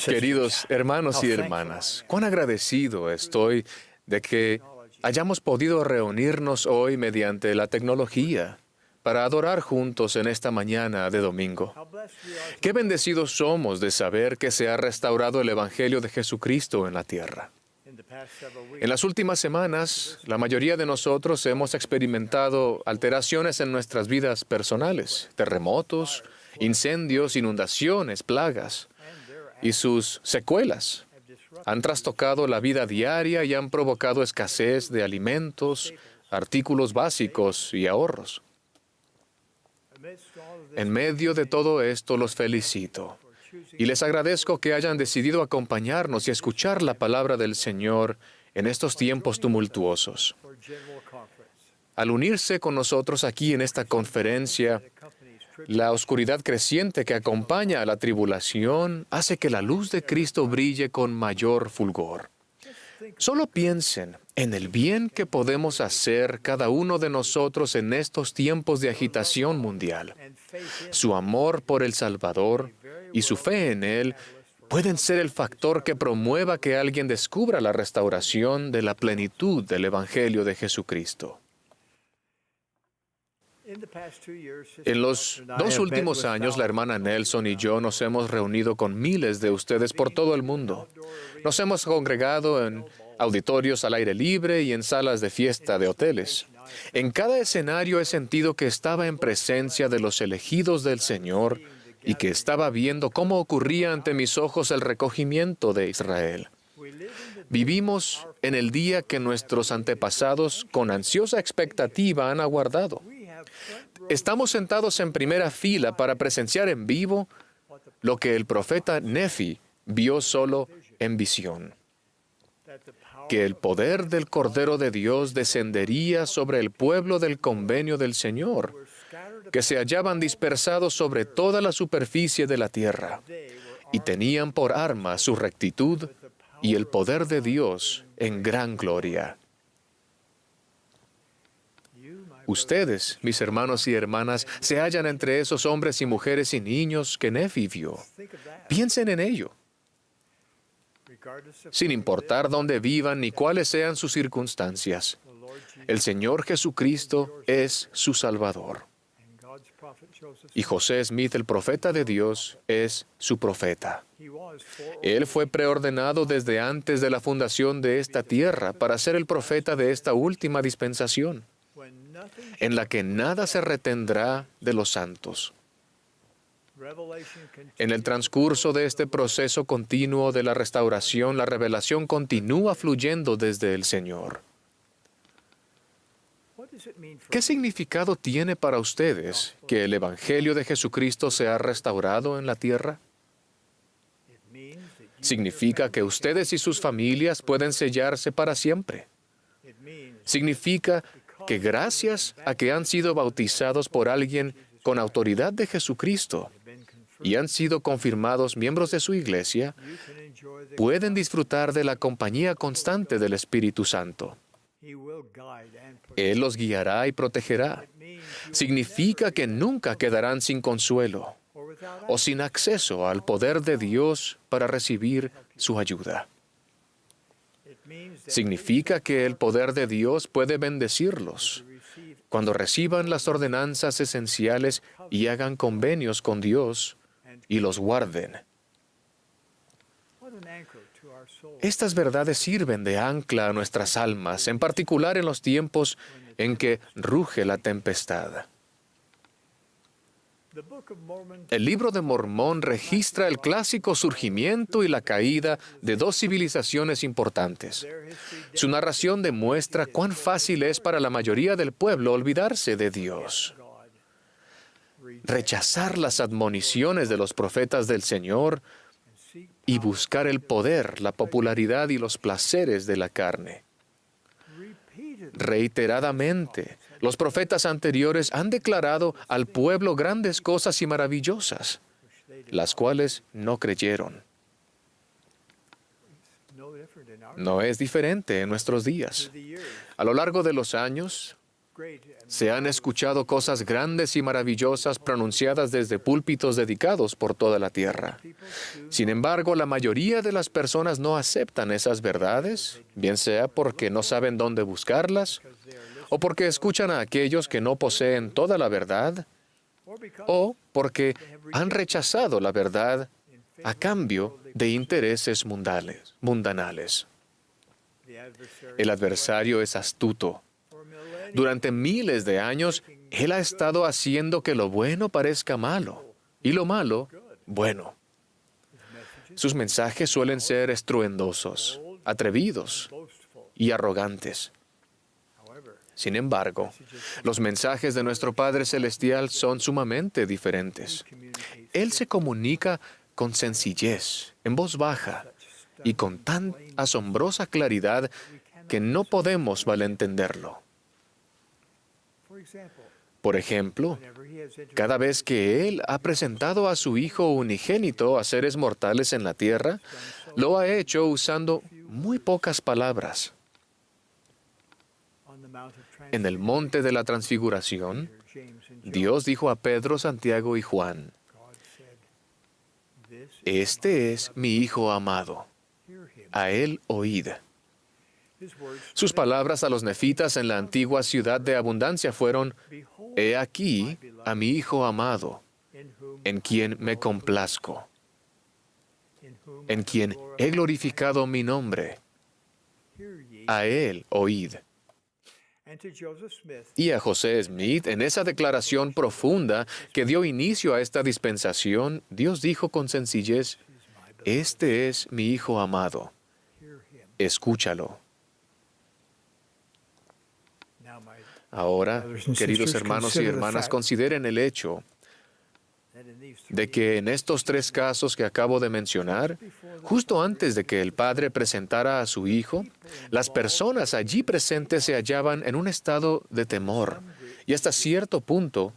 Queridos hermanos y hermanas, cuán agradecido estoy de que hayamos podido reunirnos hoy mediante la tecnología para adorar juntos en esta mañana de domingo. Qué bendecidos somos de saber que se ha restaurado el Evangelio de Jesucristo en la tierra. En las últimas semanas, la mayoría de nosotros hemos experimentado alteraciones en nuestras vidas personales, terremotos, incendios, inundaciones, plagas, y sus secuelas han trastocado la vida diaria y han provocado escasez de alimentos, artículos básicos y ahorros. En medio de todo esto los felicito y les agradezco que hayan decidido acompañarnos y escuchar la palabra del Señor en estos tiempos tumultuosos. Al unirse con nosotros aquí en esta conferencia, la oscuridad creciente que acompaña a la tribulación hace que la luz de Cristo brille con mayor fulgor. Solo piensen en el bien que podemos hacer cada uno de nosotros en estos tiempos de agitación mundial. Su amor por el Salvador y su fe en Él pueden ser el factor que promueva que alguien descubra la restauración de la plenitud del Evangelio de Jesucristo. En los 2 últimos años, la hermana Nelson y yo nos hemos reunido con miles de ustedes por todo el mundo. Nos hemos congregado en auditorios al aire libre y en salas de fiesta de hoteles. En cada escenario he sentido que estaba en presencia de los elegidos del Señor y que estaba viendo cómo ocurría ante mis ojos el recogimiento de Israel. Vivimos en el día que nuestros antepasados con ansiosa expectativa han aguardado. Estamos sentados en primera fila para presenciar en vivo lo que el profeta Nefi vio solo en visión. Que el poder del Cordero de Dios descendería sobre el pueblo del convenio del Señor, que se hallaban dispersados sobre toda la superficie de la tierra, y tenían por arma su rectitud y el poder de Dios en gran gloria. Ustedes, mis hermanos y hermanas, se hallan entre esos hombres y mujeres y niños que Nefi vio. Piensen en ello. Sin importar dónde vivan ni cuáles sean sus circunstancias, el Señor Jesucristo es su Salvador. Y José Smith, el profeta de Dios, es su profeta. Él fue preordenado desde antes de la fundación de esta tierra para ser el profeta de esta última dispensación, en la que nada se retendrá de los santos. En el transcurso de este proceso continuo de la restauración, la revelación continúa fluyendo desde el Señor. ¿Qué significado tiene para ustedes que el Evangelio de Jesucristo se ha restaurado en la tierra? Significa que ustedes y sus familias pueden sellarse para siempre. Significa que gracias a que han sido bautizados por alguien con autoridad de Jesucristo y han sido confirmados miembros de su iglesia, pueden disfrutar de la compañía constante del Espíritu Santo. Él los guiará y protegerá. Significa que nunca quedarán sin consuelo o sin acceso al poder de Dios para recibir su ayuda. Significa que el poder de Dios puede bendecirlos cuando reciban las ordenanzas esenciales y hagan convenios con Dios y los guarden. Estas verdades sirven de ancla a nuestras almas, en particular en los tiempos en que ruge la tempestad. El libro de Mormón registra el clásico surgimiento y la caída de 2 civilizaciones importantes. Su narración demuestra cuán fácil es para la mayoría del pueblo olvidarse de Dios, rechazar las admoniciones de los profetas del Señor y buscar el poder, la popularidad y los placeres de la carne. Reiteradamente, los profetas anteriores han declarado al pueblo grandes cosas y maravillosas, las cuales no creyeron. No es diferente en nuestros días. A lo largo de los años, Se han escuchado cosas grandes y maravillosas pronunciadas desde púlpitos dedicados por toda la tierra. Sin embargo, la mayoría de las personas no aceptan esas verdades, bien sea porque no saben dónde buscarlas, o porque escuchan a aquellos que no poseen toda la verdad, o porque han rechazado la verdad a cambio de intereses mundanales. El adversario es astuto. Durante miles de años, él ha estado haciendo que lo bueno parezca malo y lo malo, bueno. Sus mensajes suelen ser estruendosos, atrevidos y arrogantes. Sin embargo, los mensajes de nuestro Padre Celestial son sumamente diferentes. Él se comunica con sencillez, en voz baja y con tan asombrosa claridad que no podemos malentenderlo. Por ejemplo, cada vez que Él ha presentado a su Hijo unigénito a seres mortales en la tierra, lo ha hecho usando muy pocas palabras. En el monte de la Transfiguración, Dios dijo a Pedro, Santiago y Juan: "Este es mi Hijo amado, a Él oíd". Sus palabras a los nefitas en la antigua ciudad de abundancia fueron: "He aquí a mi Hijo amado, en quien me complazco, en quien he glorificado mi nombre, a Él oíd". Y a José Smith, en esa declaración profunda que dio inicio a esta dispensación, Dios dijo con sencillez: "Este es mi Hijo amado, escúchalo". Ahora, queridos hermanos y hermanas, consideren el hecho de que en estos tres casos que acabo de mencionar, justo antes de que el Padre presentara a su Hijo, las personas allí presentes se hallaban en un estado de temor y hasta cierto punto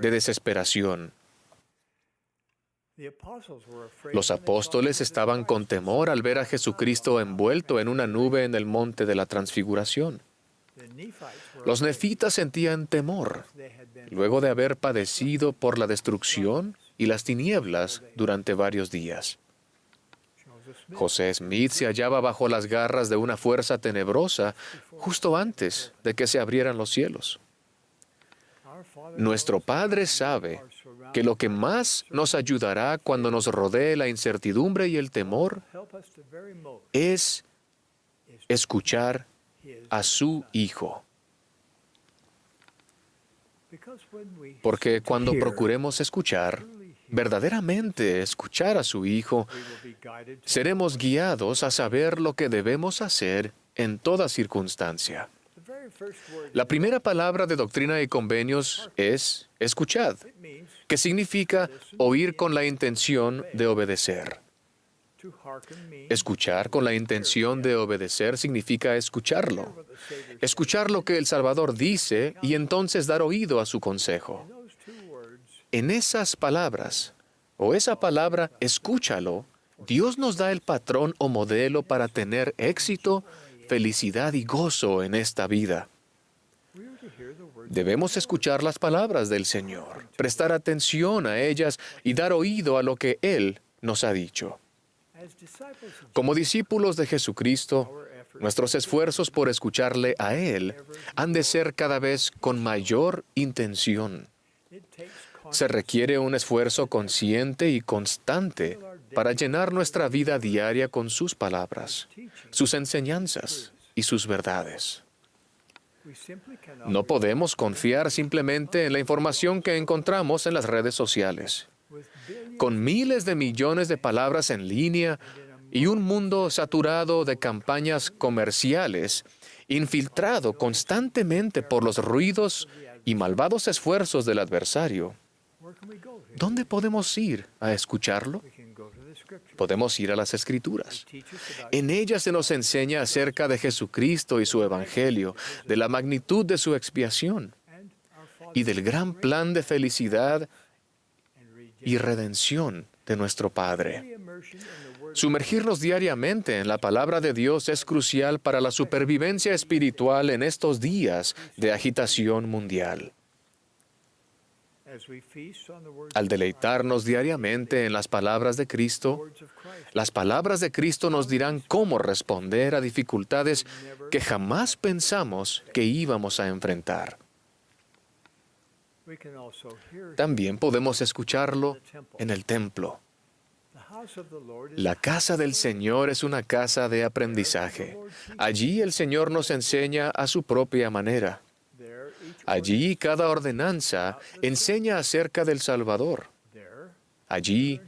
de desesperación. Los apóstoles estaban con temor al ver a Jesucristo envuelto en una nube en el monte de la Transfiguración. Los nefitas sentían temor, luego de haber padecido por la destrucción y las tinieblas durante varios días. José Smith se hallaba bajo las garras de una fuerza tenebrosa justo antes de que se abrieran los cielos. Nuestro Padre sabe que lo que más nos ayudará cuando nos rodee la incertidumbre y el temor es escuchar a su Hijo. Porque cuando procuremos escuchar, verdaderamente escuchar a su Hijo, seremos guiados a saber lo que debemos hacer en toda circunstancia. La primera palabra de Doctrina y Convenios es escuchad, que significa oír con la intención de obedecer. Escuchar con la intención de obedecer significa escucharlo. Escuchar lo que el Salvador dice y entonces dar oído a su consejo. En esas palabras, o esa palabra, escúchalo, Dios nos da el patrón o modelo para tener éxito, felicidad y gozo en esta vida. Debemos escuchar las palabras del Señor, prestar atención a ellas y dar oído a lo que Él nos ha dicho. Como discípulos de Jesucristo, nuestros esfuerzos por escucharle a Él han de ser cada vez con mayor intención. Se requiere un esfuerzo consciente y constante para llenar nuestra vida diaria con sus palabras, sus enseñanzas y sus verdades. No podemos confiar simplemente en la información que encontramos en las redes sociales. Con miles de millones de palabras en línea y un mundo saturado de campañas comerciales, infiltrado constantemente por los ruidos y malvados esfuerzos del adversario, ¿dónde podemos ir a escucharlo? Podemos ir a las Escrituras. En ellas se nos enseña acerca de Jesucristo y su Evangelio, de la magnitud de su expiación y del gran plan de felicidad y redención de nuestro Padre. Sumergirnos diariamente en la palabra de Dios es crucial para la supervivencia espiritual en estos días de agitación mundial. Al deleitarnos diariamente en las palabras de Cristo, las palabras de Cristo nos dirán cómo responder a dificultades que jamás pensamos que íbamos a enfrentar. También podemos escucharlo en el templo. La casa del Señor es una casa de aprendizaje. Allí el Señor nos enseña a su propia manera. Allí cada ordenanza enseña acerca del Salvador. Allí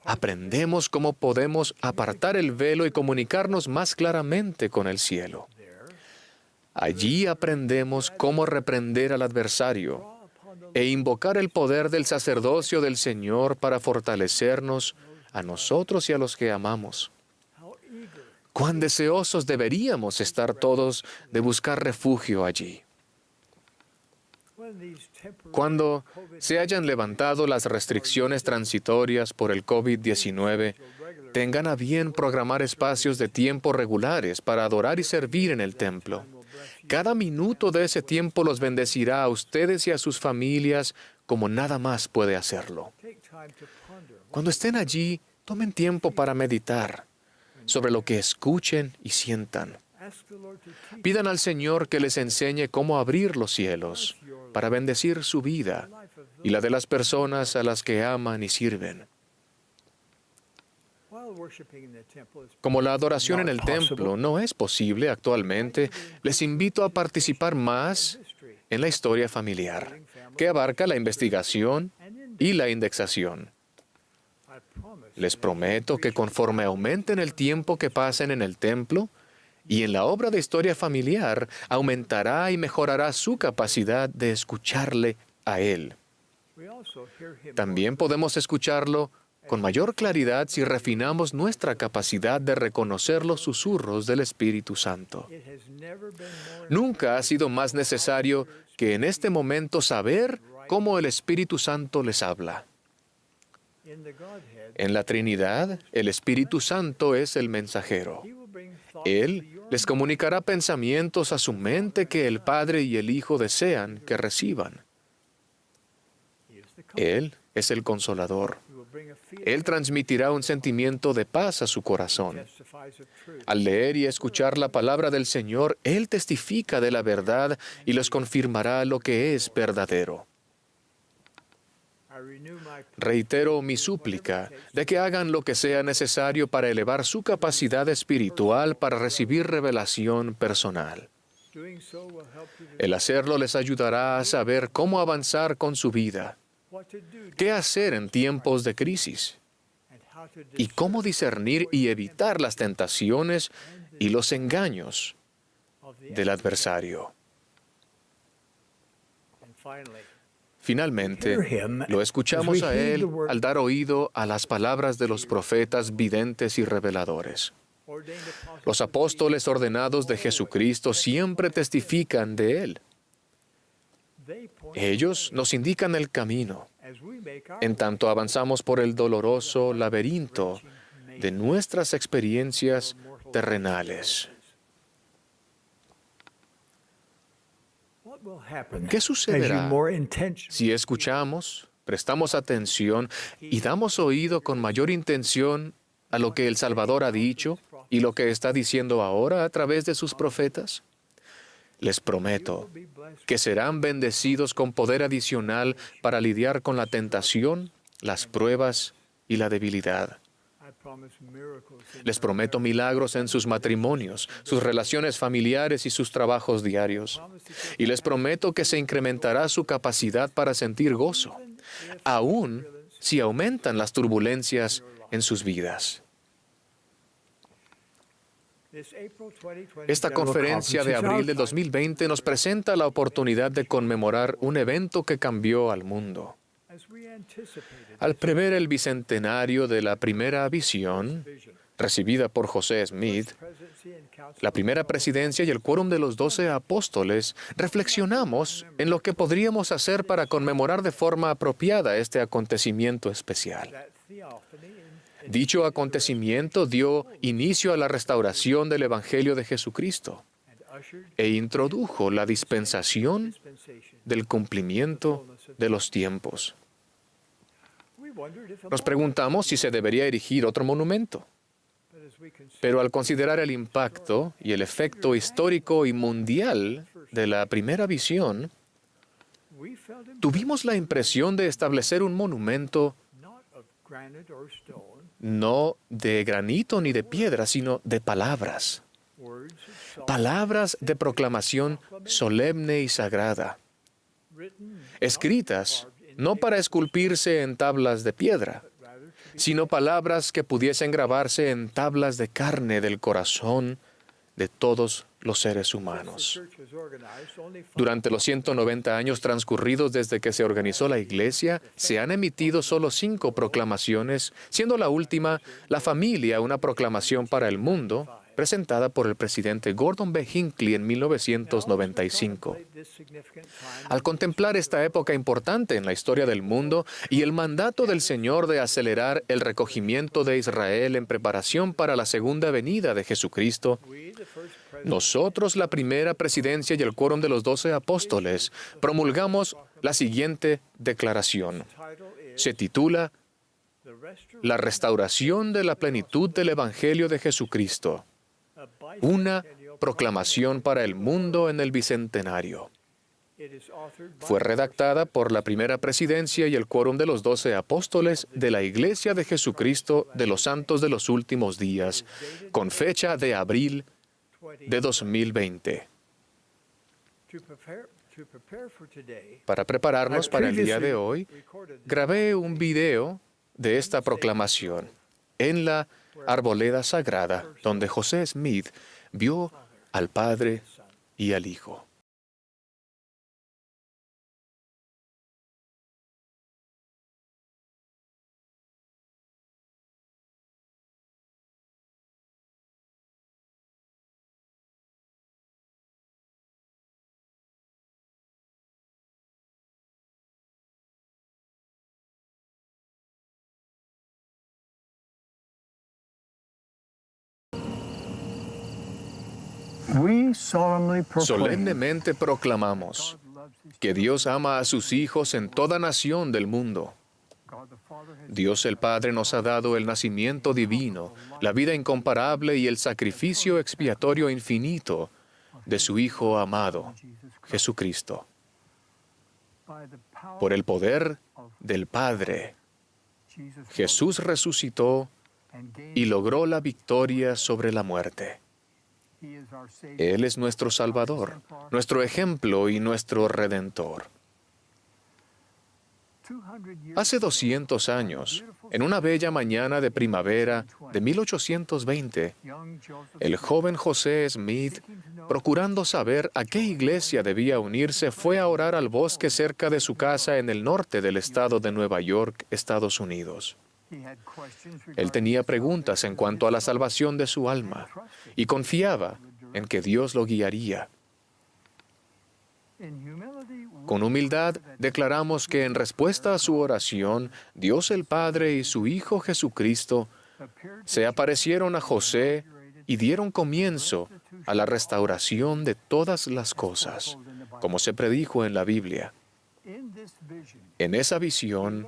aprendemos cómo podemos apartar el velo y comunicarnos más claramente con el cielo. Allí aprendemos cómo reprender al adversario e invocar el poder del sacerdocio del Señor para fortalecernos a nosotros y a los que amamos. Cuán deseosos deberíamos estar todos de buscar refugio allí. Cuando se hayan levantado las restricciones transitorias por el COVID-19, tengan a bien programar espacios de tiempo regulares para adorar y servir en el templo. Cada minuto de ese tiempo los bendecirá a ustedes y a sus familias como nada más puede hacerlo. Cuando estén allí, tomen tiempo para meditar sobre lo que escuchen y sientan. Pidan al Señor que les enseñe cómo abrir los cielos para bendecir su vida y la de las personas a las que aman y sirven. Como la adoración en el templo no es posible actualmente, les invito a participar más en la historia familiar, que abarca la investigación y la indexación. Les prometo que conforme aumenten el tiempo que pasen en el templo y en la obra de historia familiar, aumentará y mejorará su capacidad de escucharle a Él. También podemos escucharlo con mayor claridad si refinamos nuestra capacidad de reconocer los susurros del Espíritu Santo. Nunca ha sido más necesario que en este momento saber cómo el Espíritu Santo les habla. En la Trinidad, el Espíritu Santo es el mensajero. Él les comunicará pensamientos a su mente que el Padre y el Hijo desean que reciban. Él es el Consolador. Él transmitirá un sentimiento de paz a su corazón. Al leer y escuchar la palabra del Señor, Él testifica de la verdad y les confirmará lo que es verdadero. Reitero mi súplica de que hagan lo que sea necesario para elevar su capacidad espiritual para recibir revelación personal. El hacerlo les ayudará a saber cómo avanzar con su vida, qué hacer en tiempos de crisis y cómo discernir y evitar las tentaciones y los engaños del adversario. Finalmente, lo escuchamos a Él al dar oído a las palabras de los profetas videntes y reveladores. Los apóstoles ordenados de Jesucristo siempre testifican de Él. Ellos nos indican el camino, en tanto avanzamos por el doloroso laberinto de nuestras experiencias terrenales. ¿Qué sucederá si escuchamos, prestamos atención y damos oído con mayor intención a lo que el Salvador ha dicho y lo que está diciendo ahora a través de sus profetas? Les prometo que serán bendecidos con poder adicional para lidiar con la tentación, las pruebas y la debilidad. Les prometo milagros en sus matrimonios, sus relaciones familiares y sus trabajos diarios. Y les prometo que se incrementará su capacidad para sentir gozo, aun si aumentan las turbulencias en sus vidas. Esta conferencia de abril del 2020 nos presenta la oportunidad de conmemorar un evento que cambió al mundo. Al prever el bicentenario de la primera visión, recibida por José Smith, la primera presidencia y el quórum de los 12 apóstoles, reflexionamos en lo que podríamos hacer para conmemorar de forma apropiada este acontecimiento especial. Dicho acontecimiento dio inicio a la restauración del Evangelio de Jesucristo e introdujo la dispensación del cumplimiento de los tiempos. Nos preguntamos si se debería erigir otro monumento. Pero al considerar el impacto y el efecto histórico y mundial de la primera visión, tuvimos la impresión de establecer un monumento no de granito ni de piedra, sino de palabras. Palabras de proclamación solemne y sagrada, escritas no para esculpirse en tablas de piedra, sino palabras que pudiesen grabarse en tablas de carne del corazón de todos los seres humanos. Durante los 190 años transcurridos desde que se organizó la Iglesia, se han emitido solo 5 proclamaciones, siendo la última, La Familia, una proclamación para el mundo, presentada por el presidente Gordon B. Hinckley en 1995. Al contemplar esta época importante en la historia del mundo y el mandato del Señor de acelerar el recogimiento de Israel en preparación para la segunda venida de Jesucristo, nosotros, la primera presidencia y el quórum de los 12 apóstoles, promulgamos la siguiente declaración. Se titula La restauración de la plenitud del Evangelio de Jesucristo. Una proclamación para el mundo en el Bicentenario. Fue redactada por la primera presidencia y el quórum de los 12 apóstoles de la Iglesia de Jesucristo de los Santos de los Últimos Días, con fecha de abril de 2020. Para prepararnos para el día de hoy, grabé un video de esta proclamación en la arboleda sagrada, donde José Smith vio al Padre y al Hijo. Solemnemente proclamamos que Dios ama a sus hijos en toda nación del mundo. Dios el Padre nos ha dado el nacimiento divino, la vida incomparable y el sacrificio expiatorio infinito de su Hijo amado, Jesucristo. Por el poder del Padre, Jesús resucitó y logró la victoria sobre la muerte. Él es nuestro Salvador, nuestro ejemplo y nuestro Redentor. Hace 200 años, en una bella mañana de primavera de 1820, el joven José Smith, procurando saber a qué iglesia debía unirse, fue a orar al bosque cerca de su casa en el norte del estado de Nueva York, Estados Unidos. Él tenía preguntas en cuanto a la salvación de su alma y confiaba en que Dios lo guiaría. Con humildad declaramos que en respuesta a su oración, Dios el Padre y su Hijo Jesucristo se aparecieron a José y dieron comienzo a la restauración de todas las cosas, como se predijo en la Biblia. En esa visión,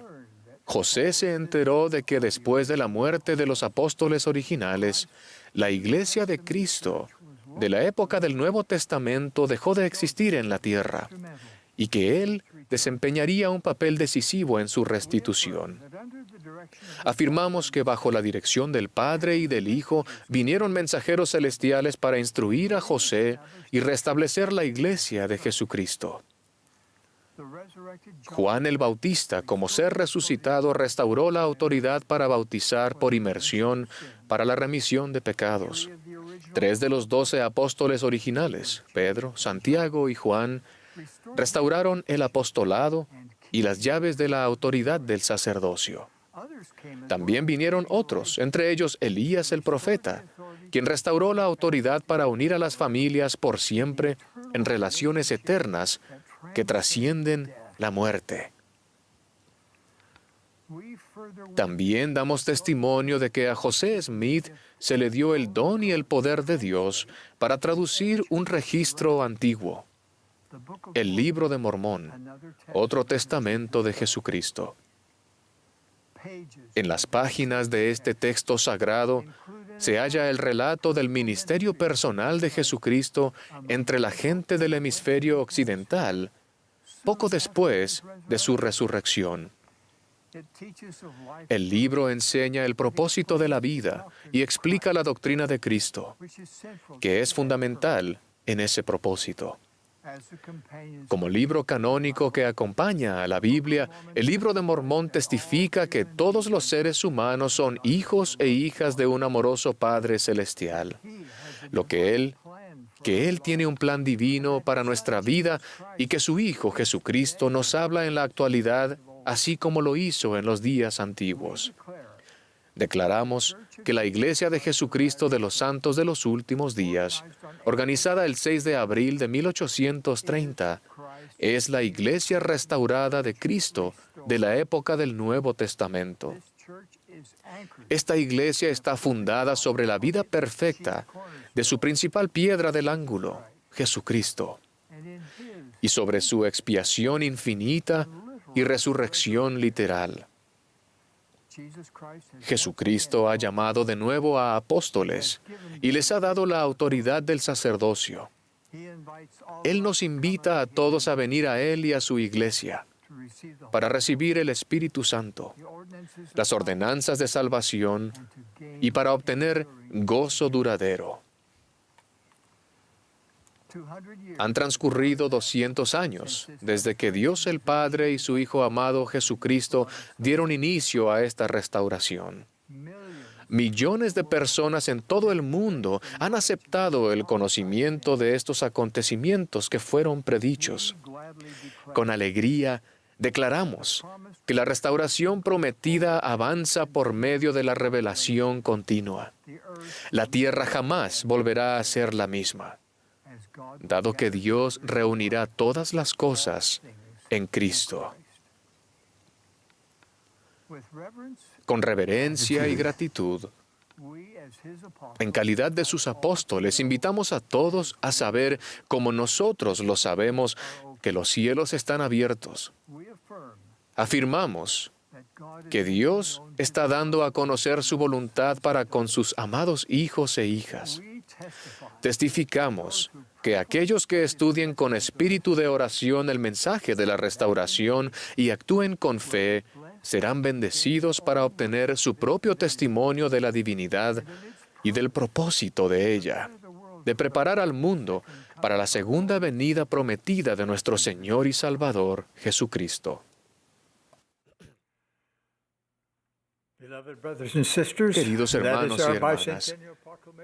José se enteró de que después de la muerte de los apóstoles originales, la Iglesia de Cristo, de la época del Nuevo Testamento, dejó de existir en la tierra y que Él desempeñaría un papel decisivo en su restitución. Afirmamos que bajo la dirección del Padre y del Hijo vinieron mensajeros celestiales para instruir a José y restablecer la Iglesia de Jesucristo. Juan el Bautista, como ser resucitado, restauró la autoridad para bautizar por inmersión para la remisión de pecados. 3 de los 12 apóstoles originales, Pedro, Santiago y Juan, restauraron el apostolado y las llaves de la autoridad del sacerdocio. También vinieron otros, entre ellos Elías el profeta, quien restauró la autoridad para unir a las familias por siempre en relaciones eternas que trascienden la muerte. También damos testimonio de que a José Smith se le dio el don y el poder de Dios para traducir un registro antiguo, el Libro de Mormón, otro testamento de Jesucristo. En las páginas de este texto sagrado se halla el relato del ministerio personal de Jesucristo entre la gente del hemisferio occidental, poco después de su resurrección. El libro enseña el propósito de la vida y explica la doctrina de Cristo, que es fundamental en ese propósito. Como libro canónico que acompaña a la Biblia, el Libro de Mormón testifica que todos los seres humanos son hijos e hijas de un amoroso Padre Celestial, que Él tiene un plan divino para nuestra vida y que su Hijo Jesucristo nos habla en la actualidad, así como lo hizo en los días antiguos. Declaramos que la Iglesia de Jesucristo de los Santos de los Últimos Días, organizada el 6 de abril de 1830, es la Iglesia restaurada de Cristo de la época del Nuevo Testamento. Esta Iglesia está fundada sobre la vida perfecta de su principal piedra del ángulo, Jesucristo, y sobre su expiación infinita y resurrección literal. Jesucristo ha llamado de nuevo a apóstoles y les ha dado la autoridad del sacerdocio. Él nos invita a todos a venir a Él y a su Iglesia para recibir el Espíritu Santo, las ordenanzas de salvación y para obtener gozo duradero. Han transcurrido 200 años desde que Dios el Padre y su Hijo amado Jesucristo dieron inicio a esta restauración. Millones de personas en todo el mundo han aceptado el conocimiento de estos acontecimientos que fueron predichos. Con alegría, declaramos que la restauración prometida avanza por medio de la revelación continua. La tierra jamás volverá a ser la misma, dado que Dios reunirá todas las cosas en Cristo. Con reverencia y gratitud, en calidad de sus apóstoles, invitamos a todos a saber, como nosotros lo sabemos, que los cielos están abiertos. Afirmamos que Dios está dando a conocer su voluntad para con sus amados hijos e hijas. Testificamos que aquellos que estudien con espíritu de oración el mensaje de la restauración y actúen con fe, serán bendecidos para obtener su propio testimonio de la divinidad y del propósito de ella, de preparar al mundo para la segunda venida prometida de nuestro Señor y Salvador, Jesucristo. Queridos hermanos y hermanas,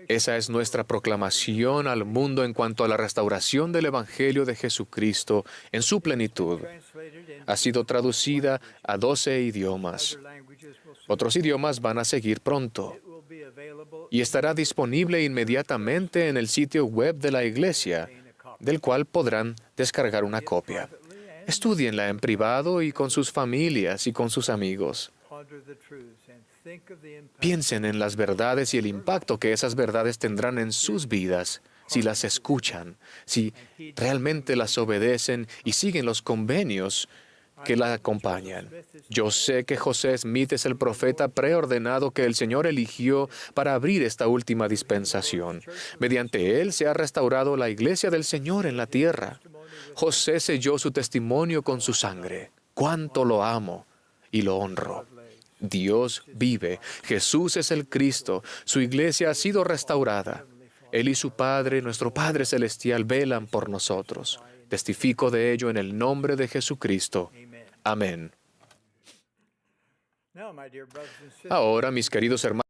esa es nuestra proclamación al mundo en cuanto a la restauración del Evangelio de Jesucristo en su plenitud. Ha sido traducida a 12 idiomas. Otros idiomas van a seguir pronto y estará disponible inmediatamente en el sitio web de la Iglesia, del cual podrán descargar una copia. Estúdienla en privado y con sus familias y con sus amigos. Piensen en las verdades y el impacto que esas verdades tendrán en sus vidas si las escuchan, si realmente las obedecen y siguen los convenios que la acompañan. Yo sé que José Smith es el profeta preordenado que el Señor eligió para abrir esta última dispensación. Mediante él se ha restaurado la iglesia del Señor en la tierra. José selló su testimonio con su sangre. ¡Cuánto lo amo y lo honro! Dios vive, Jesús es el Cristo, su iglesia ha sido restaurada. Él y su Padre, nuestro Padre Celestial, velan por nosotros. Testifico de ello en el nombre de Jesucristo. Amén. Ahora, mis queridos hermanos,